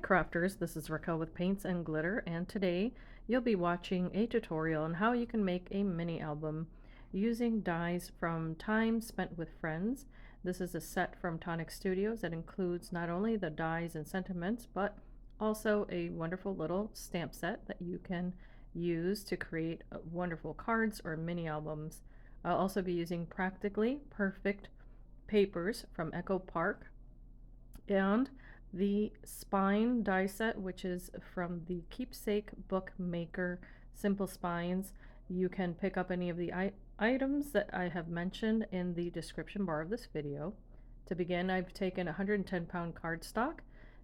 crafters, this is Raquel with Paints and Glitter, and today you'll be watching a tutorial on how you can make a mini album using dies from Time Spent with Friends. This is a set from Tonic Studios that includes not only the dies and sentiments, but also a wonderful little stamp set that you can use to create wonderful cards or mini albums. I'll also be using Practically Perfect papers from Echo Park and the spine die set, which is from the Keepsake Bookmaker Simple Spines. You can pick up any of the items that I have mentioned in the description bar of this video. To begin, I've taken 110-pound cardstock,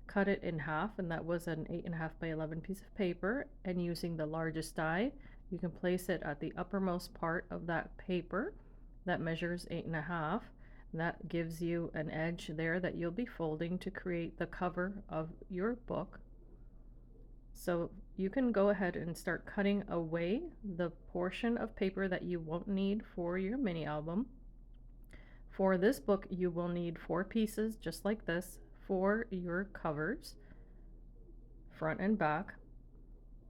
cut it in half, and that was an 8.5 by 11 piece of paper, and using the largest die, you can place it at the uppermost part of that paper that measures 8.5. That gives you an edge there that you'll be folding to create the cover of your book. So you can go ahead and start cutting away the portion of paper that you won't need for your mini album. For this book, you will need 4 pieces just like this for your covers, front and back,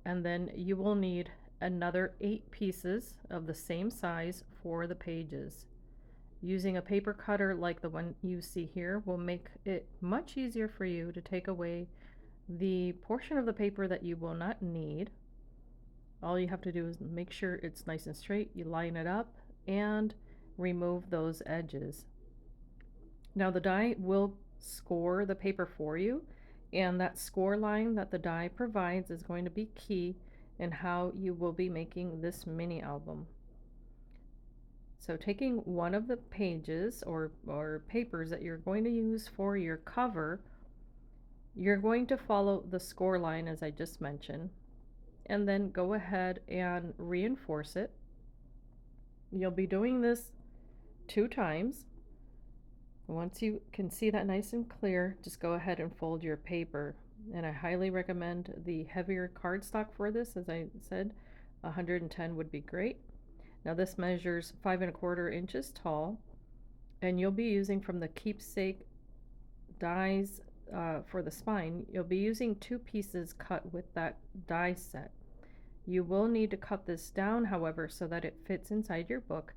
and then you will need another 8 pieces of the same size for the pages. Using a paper cutter like the one you see here will make it much easier for you to take away the portion of the paper that you will not need. All you have to do is make sure it's nice and straight, you line it up, and remove those edges. Now the die will score the paper for you, and that score line that the die provides is going to be key in how you will be making this mini album. So taking one of the pages or papers that you're going to use for your cover, you're going to follow the score line as I just mentioned, and then go ahead and reinforce it. You'll be doing this 2 times. Once you can see that nice and clear, just go ahead and fold your paper. And I highly recommend the heavier cardstock for this. As I said, 110 would be great. Now this measures 5¼ inches tall, and you'll be using from the Keepsake dies for the spine. You'll be using 2 pieces cut with that die set. You will need to cut this down, however, so that it fits inside your book.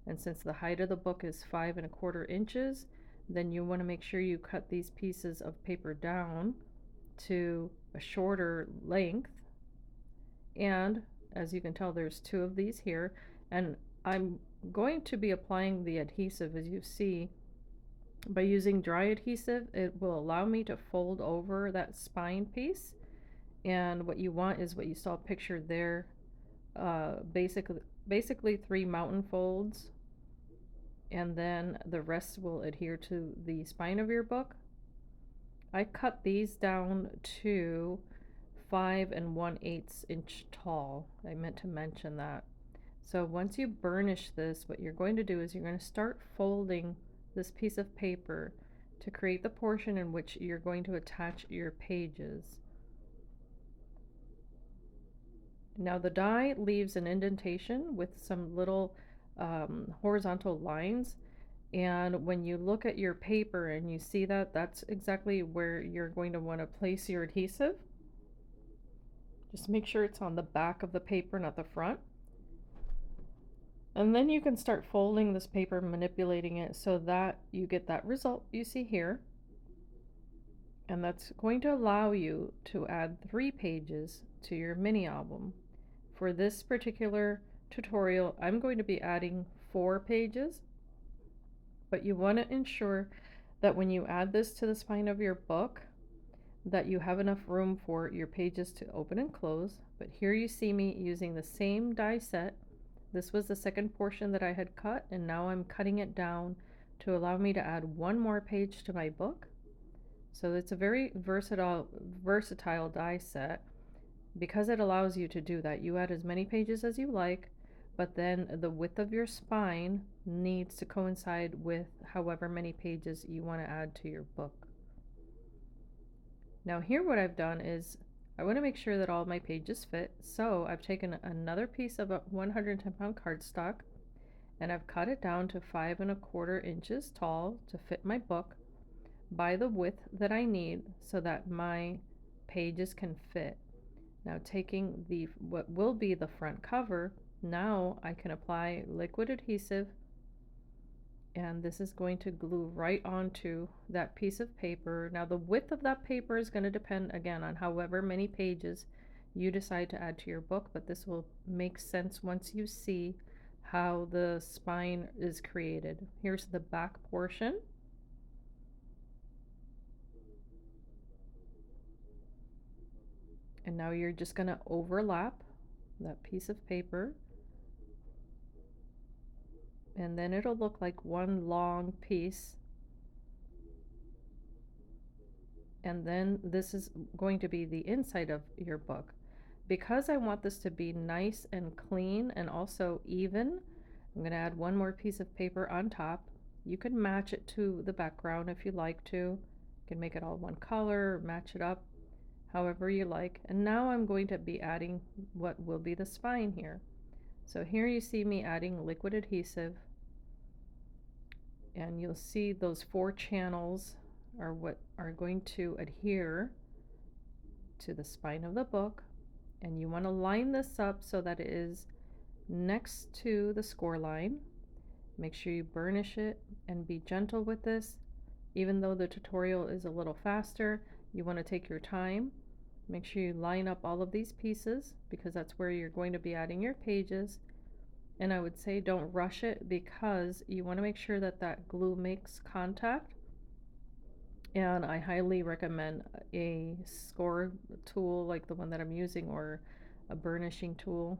And since the height of the book is 5¼ inches, then you want to make sure you cut these pieces of paper down to a shorter length. And as you can tell, there's 2 of these here. And I'm going to be applying the adhesive, as you see. By using dry adhesive, it will allow me to fold over that spine piece. And what you want is what you saw pictured there, basically 3 mountain folds, and then the rest will adhere to the spine of your book. I cut these down to 5 1/8 inch tall. I meant to mention that. So once you burnish this, what you're going to do is you're going to start folding this piece of paper to create the portion in which you're going to attach your pages. Now the die leaves an indentation with some little horizontal lines, and when you look at your paper and you see that, that's exactly where you're going to want to place your adhesive. Just make sure it's on the back of the paper, not the front. And then you can start folding this paper, manipulating it so that you get that result you see here. And that's going to allow you to add 3 pages to your mini album. For this particular tutorial, I'm going to be adding 4 pages, but you want to ensure that when you add this to the spine of your book, that you have enough room for your pages to open and close. But here you see me using the same die set. This was the second portion that I had cut, and now I'm cutting it down to allow me to add 1 more page to my book. So it's a very versatile die set because it allows you to do that. You add as many pages as you like, but then the width of your spine needs to coincide with however many pages you want to add to your book. Now here what I've done is I want to make sure that all my pages fit, so I've taken another piece of 110-pound cardstock and I've cut it down to 5 1/4 inches tall to fit my book by the width that I need, so that my pages can fit. Now taking the what will be the front cover, now I can apply liquid adhesive, and this is going to glue right onto that piece of paper. Now the width of that paper is going to depend again on however many pages you decide to add to your book, but this will make sense once you see how the spine is created. Here's the back portion. And now you're just going to overlap that piece of paper, and then it'll look like one long piece. And then this is going to be the inside of your book. Because I want this to be nice and clean and also even, I'm going to add one more piece of paper on top. You can match it to the background if you like to. You can make it all one color, match it up however you like. And now I'm going to be adding what will be the spine here. So here you see me adding liquid adhesive, and you'll see those 4 channels are what are going to adhere to the spine of the book. And you want to line this up so that it is next to the score line. Make sure you burnish it and be gentle with this. Even though the tutorial is a little faster, you want to take your time. Make sure you line up all of these pieces because that's where you're going to be adding your pages. And I would say don't rush it because you want to make sure that that glue makes contact. And I highly recommend a score tool like the one that I'm using, or a burnishing tool.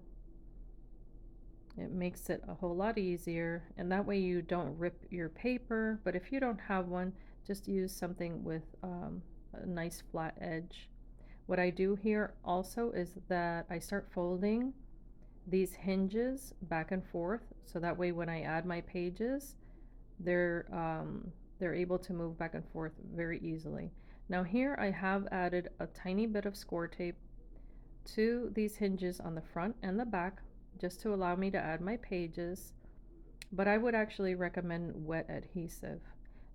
It makes it a whole lot easier, and that way you don't rip your paper. But if you don't have one, just use something with a nice flat edge. What I do here also is that I start folding these hinges back and forth, so that way when I add my pages, they're able to move back and forth very easily. Now here I have added a tiny bit of score tape to these hinges on the front and the back, just to allow me to add my pages, but I would actually recommend wet adhesive.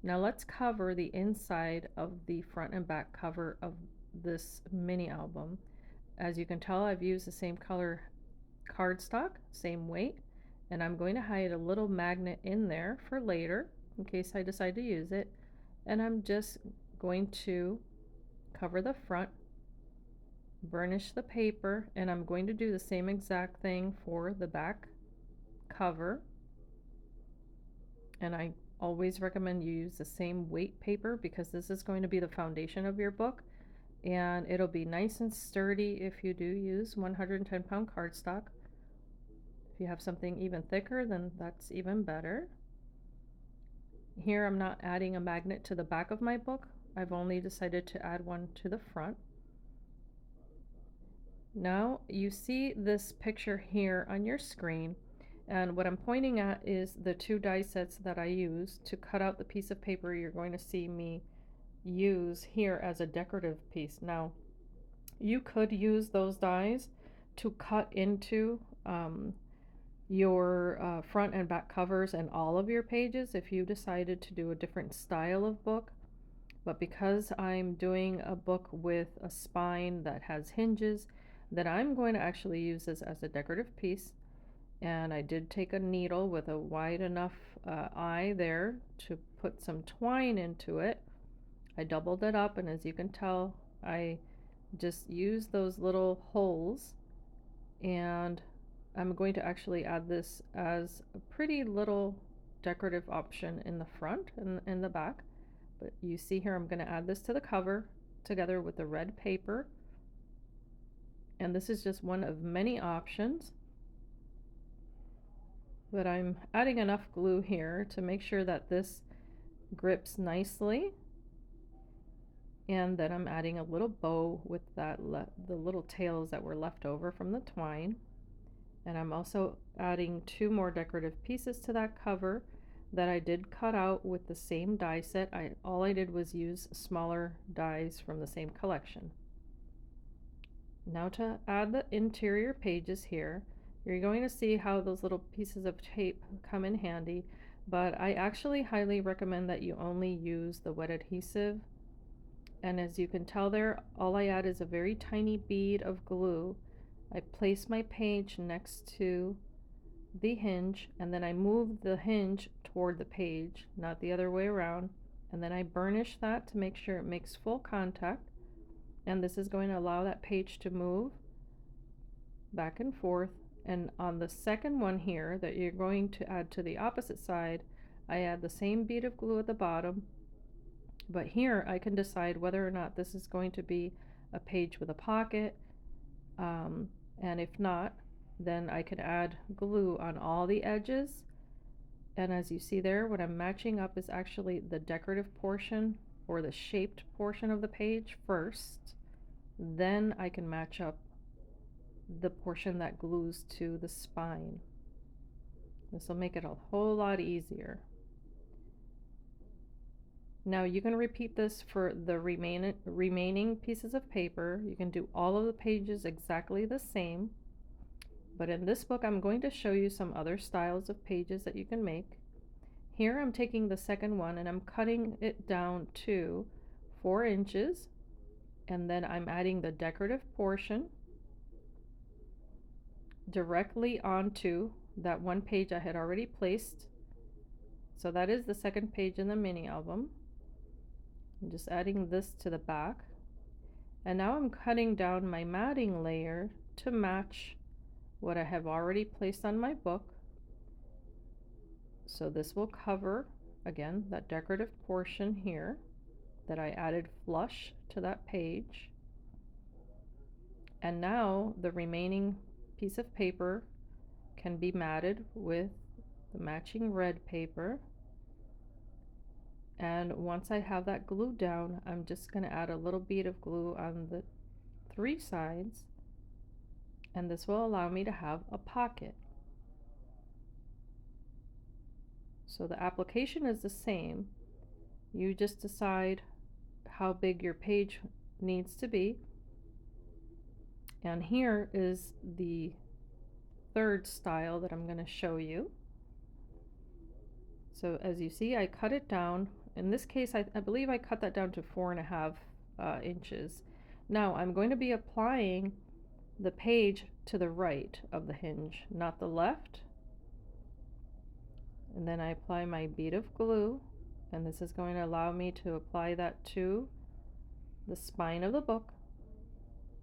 Now let's cover the inside of the front and back cover of this mini album. As you can tell, I've used the same color cardstock, same weight, and I'm going to hide a little magnet in there for later in case I decide to use it. And I'm just going to cover the front, burnish the paper, and I'm going to do the same exact thing for the back cover. And I always recommend you use the same weight paper because this is going to be the foundation of your book, and it'll be nice and sturdy if you do use 110-pound cardstock. If you have something even thicker, then that's even better. Here I'm not adding a magnet to the back of my book. I've only decided to add one to the front. Now you see this picture here on your screen, and what I'm pointing at is the 2 die sets that I use to cut out the piece of paper you're going to see me use here as a decorative piece. Now you could use those dies to cut into your front and back covers and all of your pages if you decided to do a different style of book. But because I'm doing a book with a spine that has hinges, that I'm going to actually use this as a decorative piece. And I did take a needle with a wide enough eye there to put some twine into it. I doubled it up, and as you can tell, I just used those little holes, and I'm going to actually add this as a pretty little decorative option in the front and in the back. But you see here I'm going to add this to the cover together with the red paper, and this is just one of many options. But I'm adding enough glue here to make sure that this grips nicely. And then I'm adding a little bow with that the little tails that were left over from the twine. And I'm also adding 2 more decorative pieces to that cover that I did cut out with the same die set. All I did was use smaller dies from the same collection. Now to add the interior pages here, you're going to see how those little pieces of tape come in handy, but I actually highly recommend that you only use the wet adhesive And as you can tell there, all I add is a very tiny bead of glue. I place my page next to the hinge, and then I move the hinge toward the page, not the other way around, and then I burnish that to make sure it makes full contact, and this is going to allow that page to move back and forth. And on the second one here that you're going to add to the opposite side, I add the same bead of glue at the bottom, but here I can decide whether or not this is going to be a page with a pocket, and if not, then I can add glue on all the edges. And as you see there, what I'm matching up is actually the decorative portion or the shaped portion of the page first. Then I can match up the portion that glues to the spine. This will make it a whole lot easier. Now you can repeat this for the remaining pieces of paper. You can do all of the pages exactly the same, but in this book I'm going to show you some other styles of pages that you can make. Here I'm taking the second one and I'm cutting it down to 4 inches, and then I'm adding the decorative portion directly onto that one page I had already placed. So that is the second page in the mini album. I'm just adding this to the back, and now I'm cutting down my matting layer to match what I have already placed on my book. So this will cover again that decorative portion here that I added flush to that page, and now the remaining piece of paper can be matted with the matching red paper. And once I have that glued down, I'm just going to add a little bead of glue on the 3 sides, and this will allow me to have a pocket. So the application is the same. You just decide how big your page needs to be. And here is the third style that I'm going to show you. So as you see, I cut it down. In this case, I believe I cut that down to 4.5 inches. Now I'm going to be applying the page to the right of the hinge, not the left. And then I apply my bead of glue, and this is going to allow me to apply that to the spine of the book.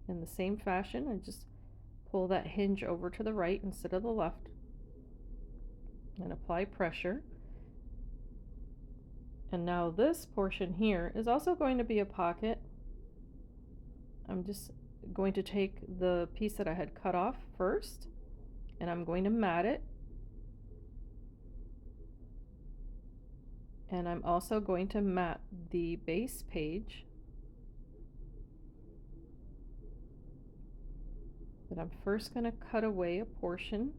In the same fashion, I just pull that hinge over to the right instead of the left and apply pressure. And now this portion here is also going to be a pocket. I'm just going to take the piece that I had cut off first, and I'm going to mat it. And I'm also going to mat the base page. But I'm first going to cut away a portion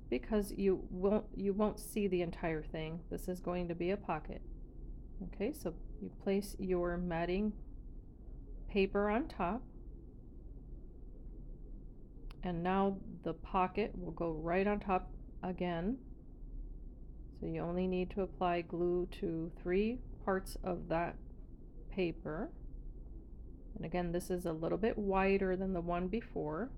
because you won't see the entire thing. This is going to be a pocket. Okay, so you place your matting paper on top, and now the pocket will go right on top again. So you only need to apply glue to 3 parts of that paper. And again, this is a little bit wider than the one before.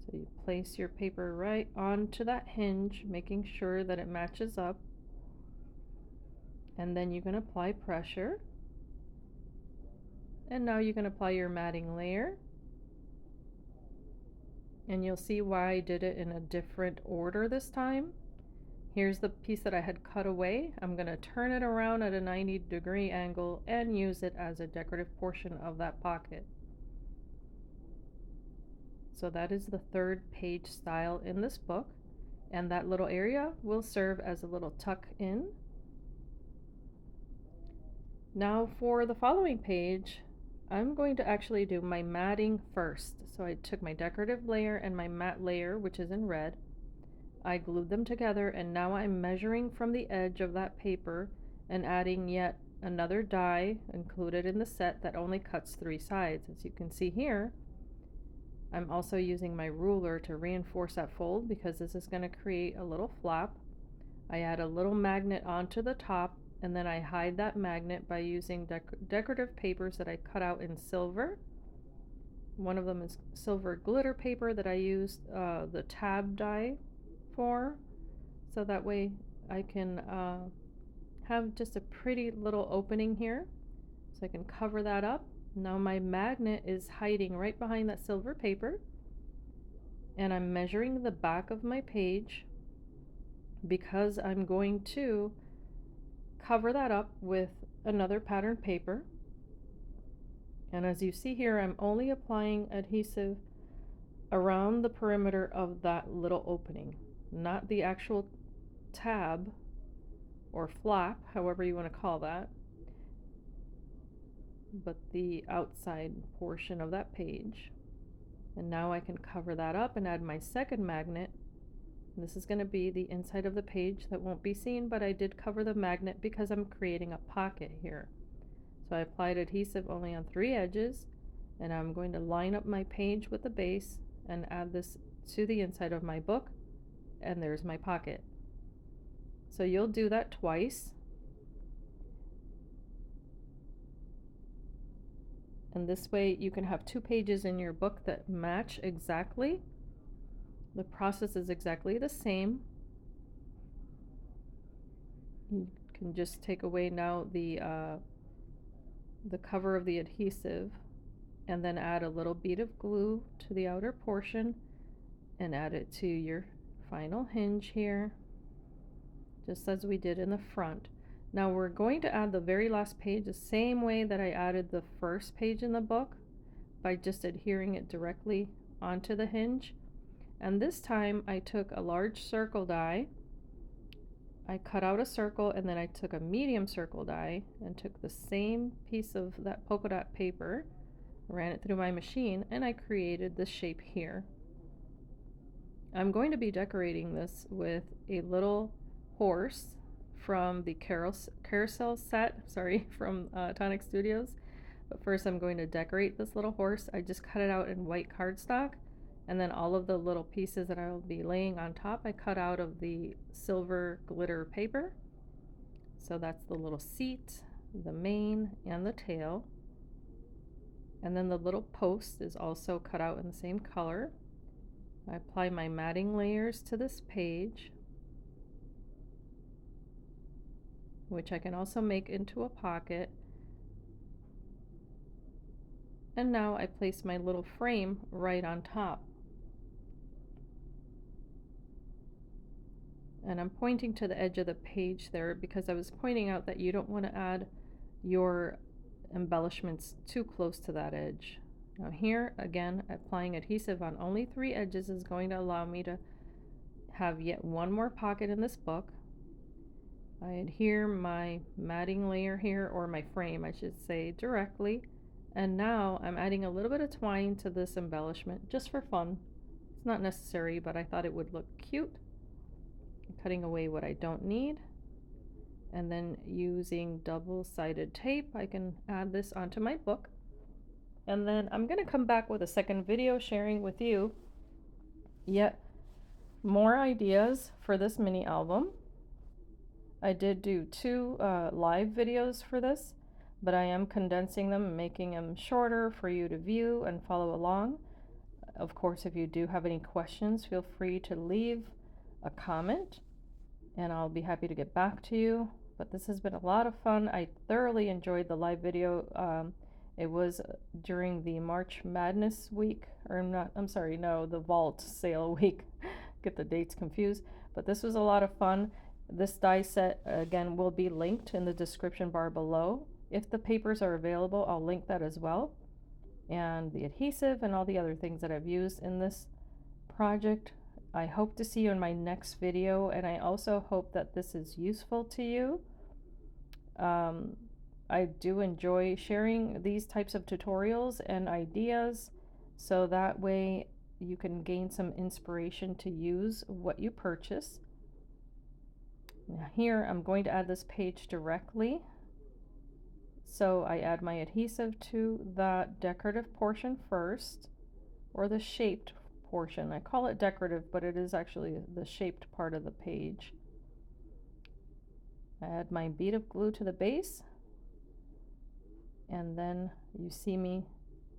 So you place your paper right onto that hinge, making sure that it matches up. And then you can apply pressure. And now you can apply your matting layer. And you'll see why I did it in a different order this time. Here's the piece that I had cut away. I'm going to turn it around at a 90-degree angle and use it as a decorative portion of that pocket. So that is the third page style in this book, and that little area will serve as a little tuck in. Now for the following page, I'm going to actually do my matting first. So I took my decorative layer and my matte layer, which is in red. I glued them together, and now I'm measuring from the edge of that paper and adding yet another die included in the set that only cuts 3 sides. As you can see here, I'm also using my ruler to reinforce that fold because this is going to create a little flap. I add a little magnet onto the top and then I hide that magnet by using decorative papers that I cut out in silver. One of them is silver glitter paper that I used the tab die for, so that way I can have just a pretty little opening here, so I can cover that up. Now my magnet is hiding right behind that silver paper, and I'm measuring the back of my page because I'm going to cover that up with another pattern paper. And as you see here, I'm only applying adhesive around the perimeter of that little opening, not the actual tab or flap, however you want to call that, but the outside portion of that page. And now I can cover that up and add my second magnet. This is going to be the inside of the page that won't be seen, but I did cover the magnet because I'm creating a pocket here. So I applied adhesive only on 3 edges, and I'm going to line up my page with the base and add this to the inside of my book, and there's my pocket. So you'll do that twice. And this way you can have 2 pages in your book that match exactly. The process is exactly the same. You can just take away now the cover of the adhesive, and then add a little bead of glue to the outer portion and add it to your final hinge here, just as we did in the front. Now we're going to add the very last page the same way that I added the first page in the book, by just adhering it directly onto the hinge. And this time I took a large circle die, I cut out a circle, and then I took a medium circle die and took the same piece of that polka dot paper, ran it through my machine, and I created this shape here. I'm going to be decorating this with a little horse from the Carousel set, from Tonic Studios. But first I'm going to decorate this little horse. I just cut it out in white cardstock, and then all of the little pieces that I will be laying on top I cut out of the silver glitter paper. So that's the little seat, the mane, and the tail. And then the little post is also cut out in the same color. I apply my matting layers to this page, which I can also make into a pocket. And now I place my little frame right on top. And I'm pointing to the edge of the page there because I was pointing out that you don't want to add your embellishments too close to that edge. Now here, again, applying adhesive on only 3 edges is going to allow me to have yet one more pocket in this book. I adhere my matting layer here, or my frame I should say, directly, and now I'm adding a little bit of twine to this embellishment just for fun. It's not necessary, but I thought it would look cute. Cutting away what I don't need, and then using double-sided tape I can add this onto my book. And then I'm going to come back with a second video sharing with you yet more ideas for this mini album. I did do 2 live videos for this, but I am condensing them and making them shorter for you to view and follow along. Of course, if you do have any questions, feel free to leave a comment and I'll be happy to get back to you. But this has been a lot of fun. I thoroughly enjoyed the live video. It was during the March Madness week, or not, I'm sorry, no, the Vault sale week. Get the dates confused. But this was a lot of fun. This die set, again, will be linked in the description bar below. If the papers are available, I'll link that as well. And the adhesive and all the other things that I've used in this project. I hope to see you in my next video, and I also hope that this is useful to you. I do enjoy sharing these types of tutorials and ideas, so that way you can gain some inspiration to use what you purchase. Now here I'm going to add this page directly. So I add my adhesive to that decorative portion first, or the shaped portion. I call it decorative, but it is actually the shaped part of the page. I add my bead of glue to the base, and then you see me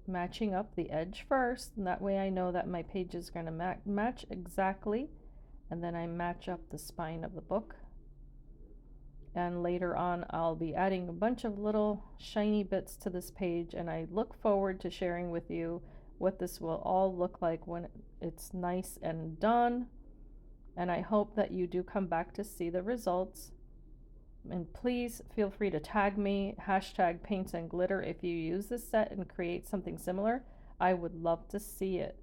matching up the edge first, and that way I know that my page is going to match exactly, and then I match up the spine of the book. And later on I'll be adding a bunch of little shiny bits to this page, and I look forward to sharing with you what this will all look like when it's nice and done. And I hope that you do come back to see the results. And please feel free to tag me, #PaintsandGlitter, if you use this set and create something similar. I would love to see it.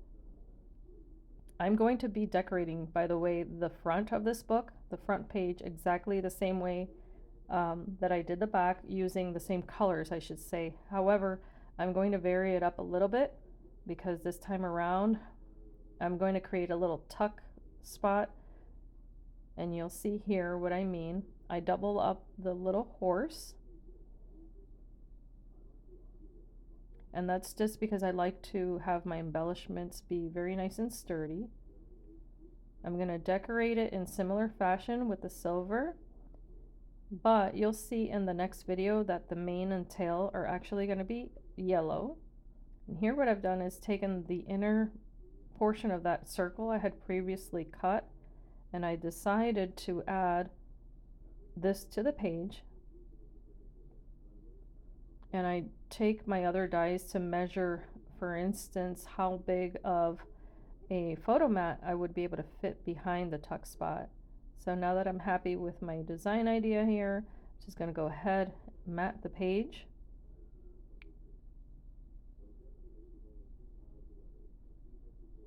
I'm going to be decorating, by the way, the front of this book, the front page, exactly the same way that I did the back, using the same colors, I should say. However, I'm going to vary it up a little bit because this time around I'm going to create a little tuck spot, and you'll see here what I mean. I double up the little horse, and that's just because I like to have my embellishments be very nice and sturdy. I'm going to decorate it in similar fashion with the silver, but you'll see in the next video that the mane and tail are actually going to be yellow. And here what I've done is taken the inner portion of that circle I had previously cut, and I decided to add this to the page. And I take my other dies to measure, for instance, how big of a photo mat I would be able to fit behind the tuck spot. So now that I'm happy with my design idea here, I'm just going to go ahead and mat the page.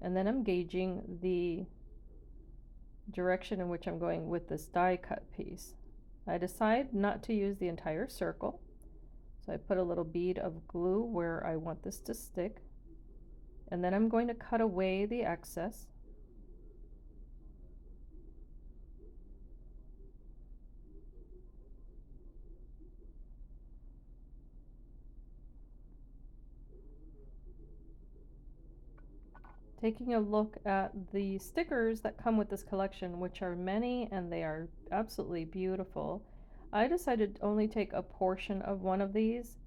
And then I'm gauging the direction in which I'm going with this die cut piece. I decide not to use the entire circle, so I put a little bead of glue where I want this to stick, and then I'm going to cut away the excess. Taking a look at the stickers that come with this collection, which are many and they are absolutely beautiful, I decided to only take a portion of one of these,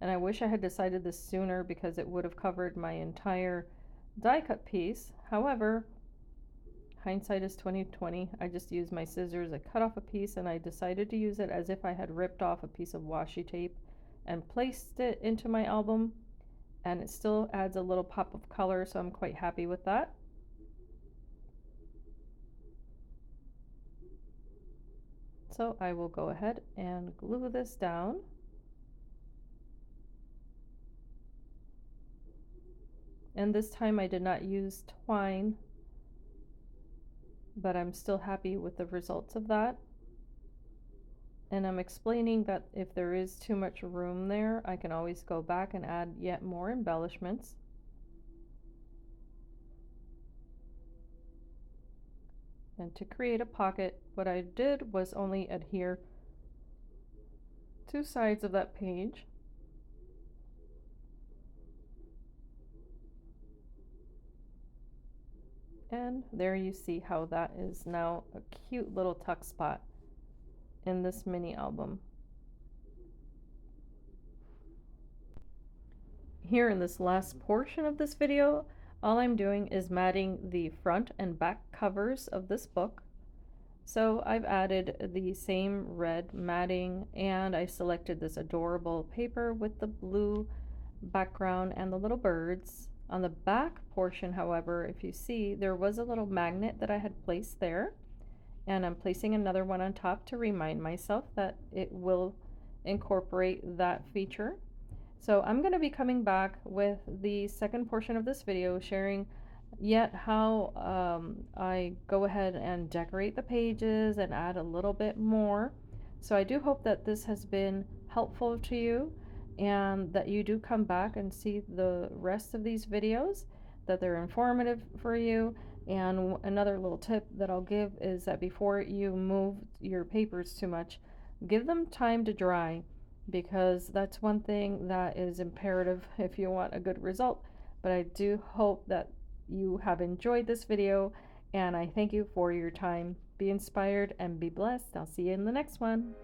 and I wish I had decided this sooner because it would have covered my entire die cut piece. However, hindsight is 20/20. I just used my scissors, I cut off a piece, and I decided to use it as if I had ripped off a piece of washi tape and placed it into my album. And it still adds a little pop of color, so I'm quite happy with that. So I will go ahead and glue this down. And this time I did not use twine, but I'm still happy with the results of that. And I'm explaining that if there is too much room there, I can always go back and add yet more embellishments. And to create a pocket, what I did was only adhere two sides of that page. And there you see how that is now a cute little tuck spot in this mini album. Here in this last portion of this video, all I'm doing is matting the front and back covers of this book. So I've added the same red matting, and I selected this adorable paper with the blue background and the little birds. On the back portion, however, if you see, there was a little magnet that I had placed there, and I'm placing another one on top to remind myself that it will incorporate that feature. So I'm going to be coming back with the second portion of this video, sharing yet how I go ahead and decorate the pages and add a little bit more. So I do hope that this has been helpful to you, and that you do come back and see the rest of these videos, that they're informative for you. And another little tip that I'll give is that before you move your papers too much, give them time to dry, because that's one thing that is imperative if you want a good result. But I do hope that you have enjoyed this video, and I thank you for your time. Be inspired and be blessed. I'll see you in the next one.